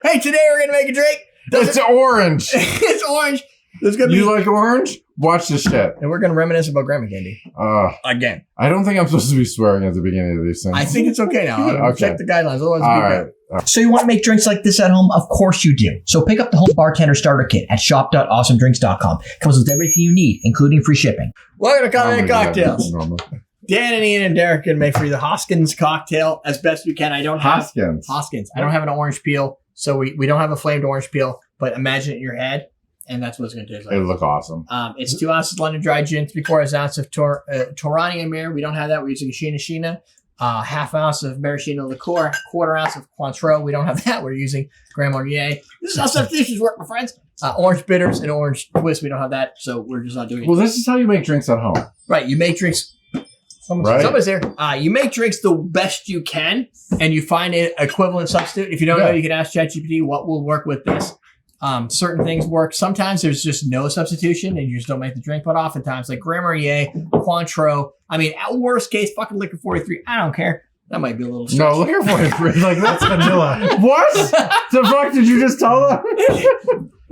Hey, today we're gonna make a drink. It's orange. It's orange. There's gonna You like orange? Watch this shit. and we're gonna reminisce about grandma candy again. I don't think I'm supposed to be swearing at the beginning of these things. I think it's okay now. I'll Okay. check the guidelines. Otherwise, All it'll be right. good. So you want to make drinks like this at home? Of course you do. So pick up the home bartender starter kit at shop.awesomedrinks.com. Comes with everything you need, including free shipping. Welcome to Common Cocktails. Dan and Ian and Derek can make for you the Hoskins Cocktail as best we can. I don't have Hoskins. I don't have an orange peel, so we don't have a flamed orange peel. But imagine it in your head, and that's what it's going to taste like. It'll look awesome. It's 2 ounces London dry gin, 3/4 ounce of Torani Amer. We don't have that. We're using Sheena. Half ounce of Maraschino liqueur, 1/4 ounce of Cointreau. We don't have that. We're using Grand Marnier. This is how substitutions work, my friends. Orange bitters and orange twist. We don't have that, so we're just not doing it. Well, this is how you make drinks at home. Right. You make drinks. Somebody's there. You make drinks the best you can, and you find an equivalent substitute. If you don't know, you can ask ChatGPT what will work with this. Certain things work. Sometimes there's just no substitution, and you just don't make the drink. But oftentimes, like Grand Marnier, Cointreau. I mean, at worst case, fucking liquor 43. I don't care. That might be a little. No, liquor 43. Like that's vanilla. What the fuck did you just tell them?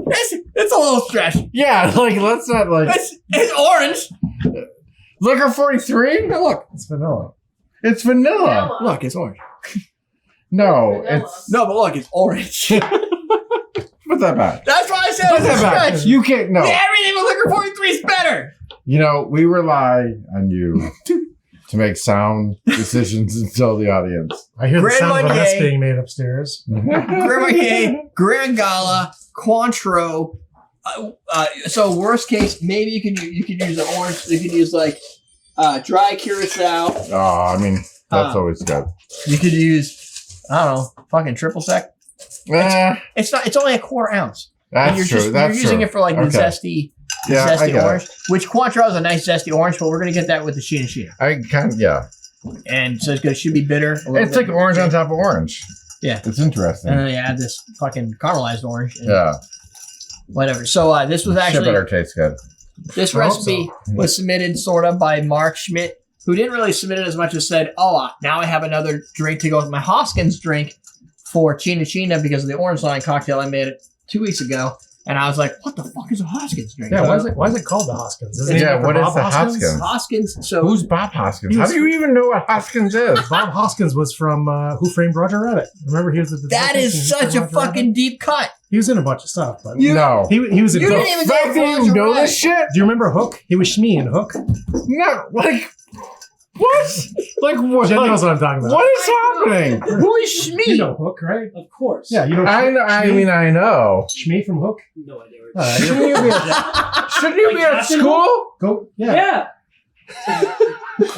It's a little stretch. Yeah, like let's not like. It's orange. Liquor 43? No, look. It's vanilla. It's vanilla. Look, it's orange. No, Vanilla. it's No, but look, it's orange. put that back. That's why I said Put it's a that back. stretch. You can't. No. Everything with liquor 43 is better. You know, we rely on you to make sound decisions and tell the audience. I hear the Grand sound of a Marnier. mess being made upstairs. Grand Marnier, Grand Gala, Cointreau. So worst case, maybe you can use an orange. You can use like dry curacao. Oh, I mean, that's always good. You could use I don't know, fucking triple sec. It's not. It's only 1/4 ounce. And That's true. You're using it for like the Okay. zesty, Yeah, I zesty get orange. Which Cointreau is a nice zesty orange, but we're gonna get that with the Sheena. I kind of, yeah. And so should be bitter. It's like orange on top of orange. Yeah. It's interesting. And then you add this fucking caramelized orange. And Yeah. Whatever. So this was Shit actually better taste good. this I hope recipe was submitted sort of by Mark Schmidt, who didn't really submit it as much as said, "Oh, now I have another drink to go with my Hoskins drink for Sheena because of the orange line cocktail I made it 2 weeks ago." And I was like, "What the fuck is a Hoskins drink?" Yeah, So why is it called the Hoskins? Isn't it Yeah, after what is Bob the Hoskins? Hoskins. So Who's Bob Hoskins? He How was- do you even know what Hoskins is? Bob Hoskins was from Who Framed Roger Rabbit. Remember, he was the that detective in is Who such Framed a Roger fucking Rabbit? deep cut. He was in a bunch of stuff, but No. he was in You Hook. didn't even The fact go that you Roger know Rabbit. this shit? Do you remember Hook? He was Shmi in Hook. No, like, what? Like, what? Jen Like, knows what I'm talking about. what is happening? Who is Schmee? You know Hook, right? Of course. Yeah, you know I know. Shmi from Hook? No idea. Shouldn't you be at school? Go, Yeah.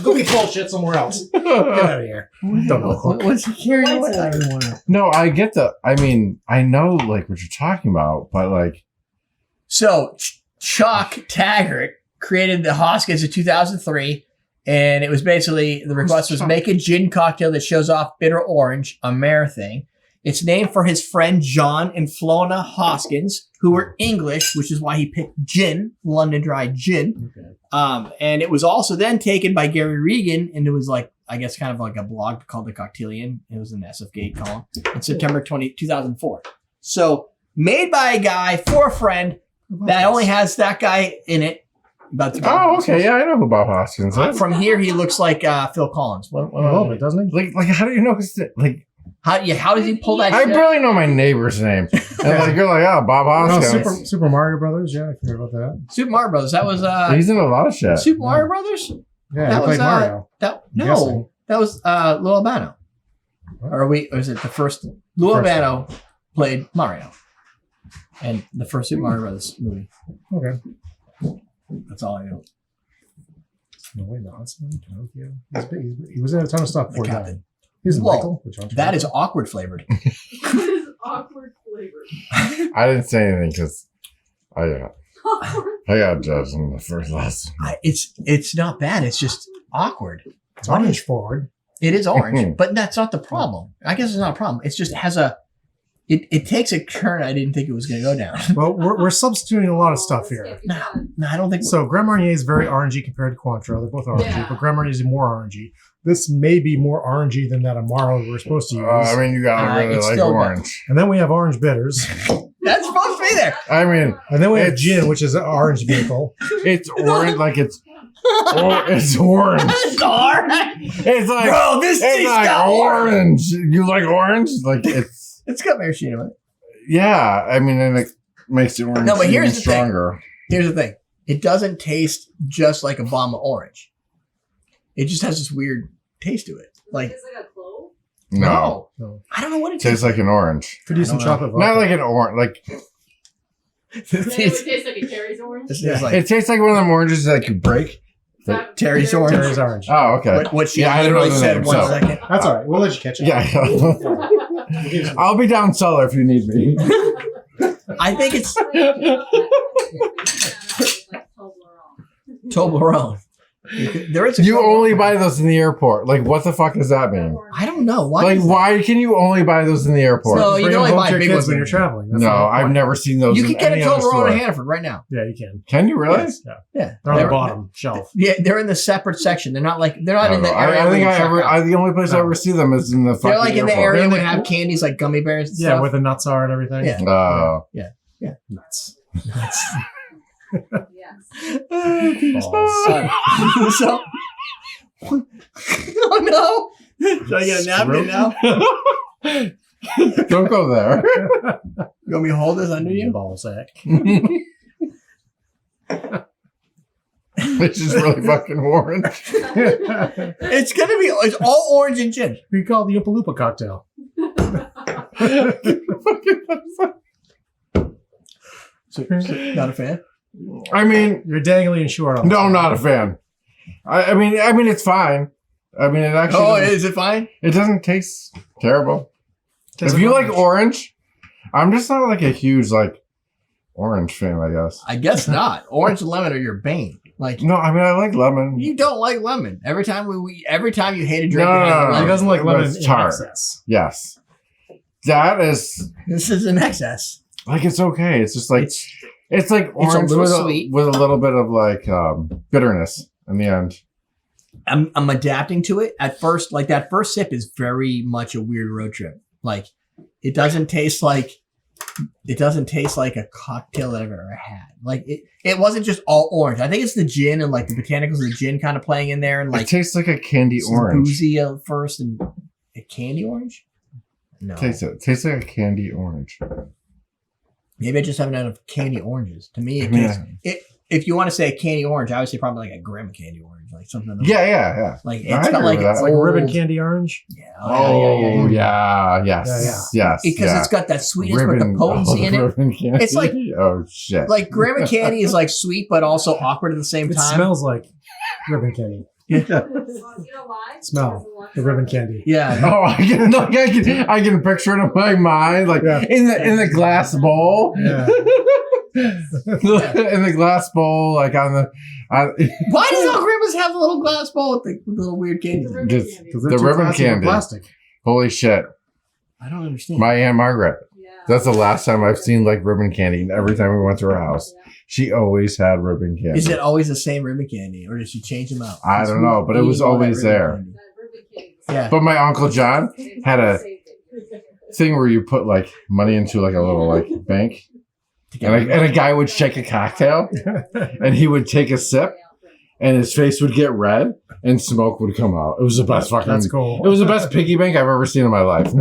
Go get bullshit somewhere else. Get out of here. Don't know Hook. What's he carrying? What's I that? don't wanna- No, I get I mean, I know, like, what you're talking about, but, like, So Chuck Taggart created the Hoskins in 2003, and it was basically the request was make a gin cocktail that shows off bitter orange, a Amer thing. It's named for his friend John and Flona Hoskins, who were English, which is why he picked gin, London Dry gin. Okay. And it was also then taken by Gary Regan, and it was like, I guess, kind of like a blog called The Cocktailian. It was an SF Gate column in September 2004. So made by a guy for a friend that only has that guy in it. oh, okay, yeah, I know who Bob Hoskins is. From here, he looks like Phil Collins. What, A little bit, doesn't he? Like, how do you know his, like, how does he pull that I shit? barely know my neighbor's name. And, like, you're like, oh, Bob Oh, Hoskins. Super Mario Brothers. Yeah, I forgot about that. Super Mario Brothers. That was He's in a lot of shit. Super Mario Brothers? Yeah, That he was, played Mario. That I'm guessing. no, that was Lou Albano. Or is it the first? Lou First Albano played Mario, and the first Super Mario Brothers movie. Okay. That's all I know. No way, the Huntsman, Pinocchio. He's big. He was in a ton of stuff before he Captain. died. He's in Whoa, Michael. With John That Travolta. is awkward flavored. Awkward flavor. I didn't say anything because I got judged in the first lesson. It's not bad. It's just awkward. It's orange forward. It is orange, but that's not the problem. I guess it's not a problem. It's just it has a It takes a turn I didn't think it was going to go down. Well, we're substituting a lot of stuff here. No, I don't think So Grand Marnier is very orangey compared to Cointreau. They're both orangey, Yeah. but Grand Marnier is more orangey. This may be more orangey than that Amaro we're supposed to use. I mean, you gotta really it's like still orange. And then we have orange bitters. that's supposed to be there. I mean, And then we have It's- gin, which is an orange vehicle. it's orange, like it's orange. It's hard. It's like, Bro, this it's tastes like got orange. You like orange? Like it's, It's got maraschino in it. yeah. I mean, and it makes it orange No, but even here's the thing. stronger. Here's the thing. It doesn't taste just like a bomb of orange. It just has this weird taste to it. Like, It's like a clove. No, No. I don't know what it it tastes like an orange. Could use I some don't know. chocolate vodka. Not like an orange. Like tastes. Then it would taste like a Terry's orange. It's Yeah. like it tastes like one of them oranges that you break. That- Terry's orange. Terry's orange. Oh, okay. what she Yeah, I didn't know literally the said name, 1 so- second. That's all right. We'll let you catch it. Yeah. I'll be down cellar if you need me. I think it's Like Toblerone. Toblerone. There is a You Toblerone. only buy those in the airport. Like, what the fuck does that mean? I don't know. Why? Like, is that? why can you only buy those in the airport? No, you Bring can only them home buy to your big kids ones when you're traveling. That's No, the whole I've point. never seen those. You in can get a any other Toblerone store. in Hannaford right now. Yeah, you can. Can you really? Yes, yeah. Yeah, They're on the bottom shelf. Yeah, they're in the separate section. They're not like they're not in the I, area. I where think you I check ever. out. The only place I No. ever see them is in the fucking They're like in the airport. area They're would the- have candies like gummy bears. And Yeah, stuff. where the nuts are and everything. Yeah. Oh. Nuts. Yes. Balls. So, oh no! Should I get a napkin now? Don't go there. You want me to hold this under you? Ball sack. It's just really fucking orange. It's gonna be. It's all orange and gin. We call it the Oompa Loompa cocktail. So, not a fan. I mean, You're dangling short on no, this. I'm not a fan. I mean, it's fine. I mean, it actually. Oh, doesn't- is it fine? It doesn't taste terrible. Tastes If you like orange. orange, I'm just not like a huge like orange fan, I guess. I guess not. Orange and lemon are your bane. Like No, I mean I like lemon. you don't like lemon. Every time every time you hate a drink, No, it has no, no, He lemon. doesn't like But lemon it's in tart. excess. Yes, that is This is an excess. like it's okay. It's just like it's like a orange little with sweet. with a little bit of like bitterness in the end. I'm adapting to it. At first, like that first sip is very much a weird road trip. Like it doesn't taste like a cocktail that I've ever had. Like it wasn't just all orange. I think it's the gin and like the botanicals of the gin kind of playing in there and It like tastes like a candy some orange. boozy at first and a candy orange. No, Taste it. Tastes like a candy orange. maybe I just haven't had enough candy oranges. To me, it Yeah. tastes. If you want to say a candy orange, I would say probably like a grandma candy orange, like something. Yeah. Like I it's got agree like with that. It's like a ribbon old- candy orange. Yeah. Oh Yeah. yes. Because it's got that sweetness with the potency in it. Ribbon candy. It's like- oh shit. Like grandma candy is like sweet but also awkward at the same It time. smells like ribbon candy. You know why? Smell the ribbon candy. Yeah. Oh, I can picture it in my mind, like Yeah. in the glass bowl, Yeah. in the glass bowl, like on the. Why does all grandmas have a little glass bowl with the little weird candy? The ribbon Just- candy. Because they're The too ribbon classy for candy. plastic. Holy shit! I don't understand. My Aunt Margaret. Yeah. That's the last time I've seen like ribbon candy. And every time we went to her house, Yeah. she always had ribbon candy. Is it always the same ribbon candy, or does she change them out? I don't know, but it was Eating all that always ribbon there. candy. That ribbon candy. Yeah. But my Uncle John had a thing where you put like money into like a little like bank, and a guy would shake a cocktail, and he would take a sip, and his face would get red, and smoke would come out. It was the best fucking. That's cool. It was the best piggy bank I've ever seen in my life.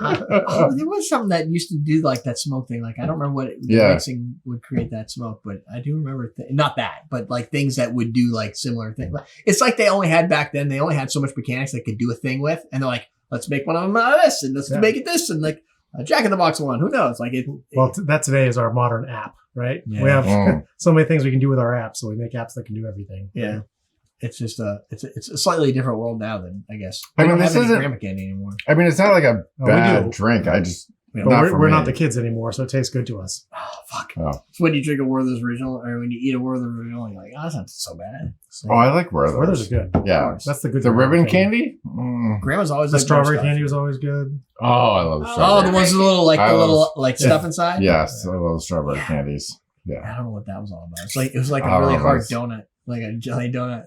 Oh, there was something that used to do like that smoke thing. Like I don't remember what the Yeah. mixing would create that smoke, but I do remember not that, but like things that would do like similar things. It's like they only had back then. They only had so much mechanics they could do a thing with, and they're like, let's make one of them out of this, and let's Yeah. make it this, and like a Jack in the Box one. Who knows? Like it. Well, that today is our modern app, right? Yeah. We have Mm. so many things we can do with our app, so we make apps that can do everything. Yeah. It's just it's a slightly different world now than I guess. I We mean, don't this have any isn't- grandma candy anymore. I mean, it's not like a we bad do. drink. I just But Not we're for not me. the kids anymore, so it tastes good to us. Oh, fuck. Oh. So when you drink a Werther's Original, or when you eat a Werther's Original, you're like, oh, that's not so bad. Oh, I like Werther's. Werther's are good. Yeah. That's the good. The ribbon candy? Mm. Grandma's always The liked strawberry butterscotch. candy was always good. Oh, I love Oh, Oh, strawberry. the ones with the little, I love- stuff inside? Yes, I love strawberry candies. Yeah. I don't know what that was all about. It was like I a don't really know, hard it's- donut. Like a jelly donut.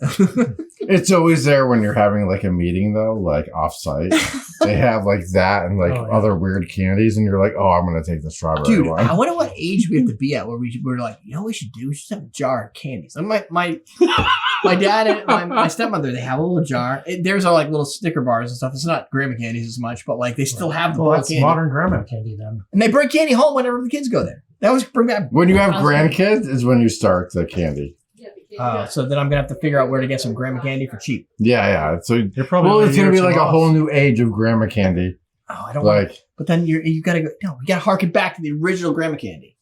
It's always there when you're having like a meeting though, like off site. They have like that and like Oh, yeah. other weird candies, and you're like, oh, I'm gonna take the strawberry Dude, one. I wonder what age we have to be at where we're like, you know what we should do? We should have a jar of candies. And my dad and my stepmother, they have a little jar. There's like little Snicker bars and stuff. It's not grandma candies as much, but like they still have the Well, bowl of that's candy. modern grandma candy then. And they bring candy home whenever the kids go there. They always bring back. When you have grandkids is when you start the candy. Yeah, the kid. So then I'm gonna have to figure out where to get some grandma candy for cheap. Yeah. So You're probably well, only it's gonna a be year or like two a off. whole new age of grandma candy. Oh, I don't want. Like But then you gotta go. No, you gotta harken back to the original grandma candy.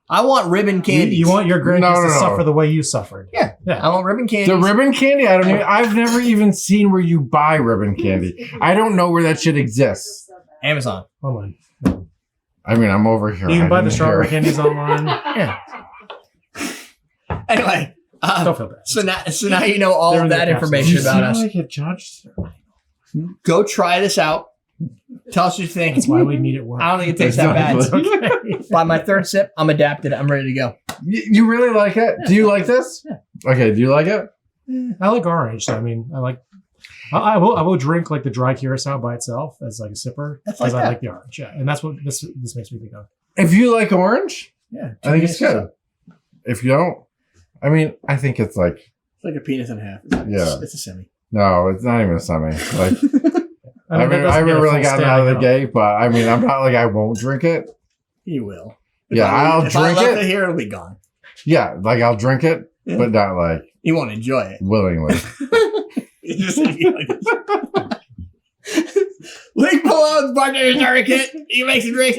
I want ribbon candy. You want your grandkids No. to suffer the way you suffered. Yeah. I want ribbon candy. the ribbon candy, I've never even seen where you buy ribbon candy. I don't know where that shit exists. Amazon. Hold on. I mean, I'm over here. You can buy the hiding strawberry here. candies online. Yeah. Anyway, Don't feel bad. so now you know all They're of in that their capsules. information You about seem us. like get judged. Go try this out. Tell us what you think. That's why we meet at work. I don't think it tastes that bad. Exactly. Okay. By my third sip, I'm adapted. I'm ready to go. You really like it? Do you like this? Yeah. Okay, do you like it? I like orange. So I mean, I will drink like the dry curacao by itself as like a sipper That's like because I that. like the orange. Yeah, and that's what this makes me think of. If you like orange, Yeah. I think it's good. If you don't, I mean, I think it's like, It's like a penis and a half. Yeah. It's a semi. no, it's not even a semi. Like, I that haven't doesn't get a really full gotten out of the standing gate, but I mean, I'm not like I won't drink it. You will. Yeah, I'll if I drink left it. here, it'll be gone. Yeah, like I'll drink it, Yeah. but not like You won't enjoy it. willingly. You just like this. Link below the bartender starter kit. You make some drinks.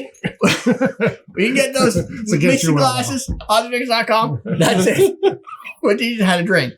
We can get those It's against mixing your will. glasses. OzDrinks.com. That's it. We'll teach you how to drink.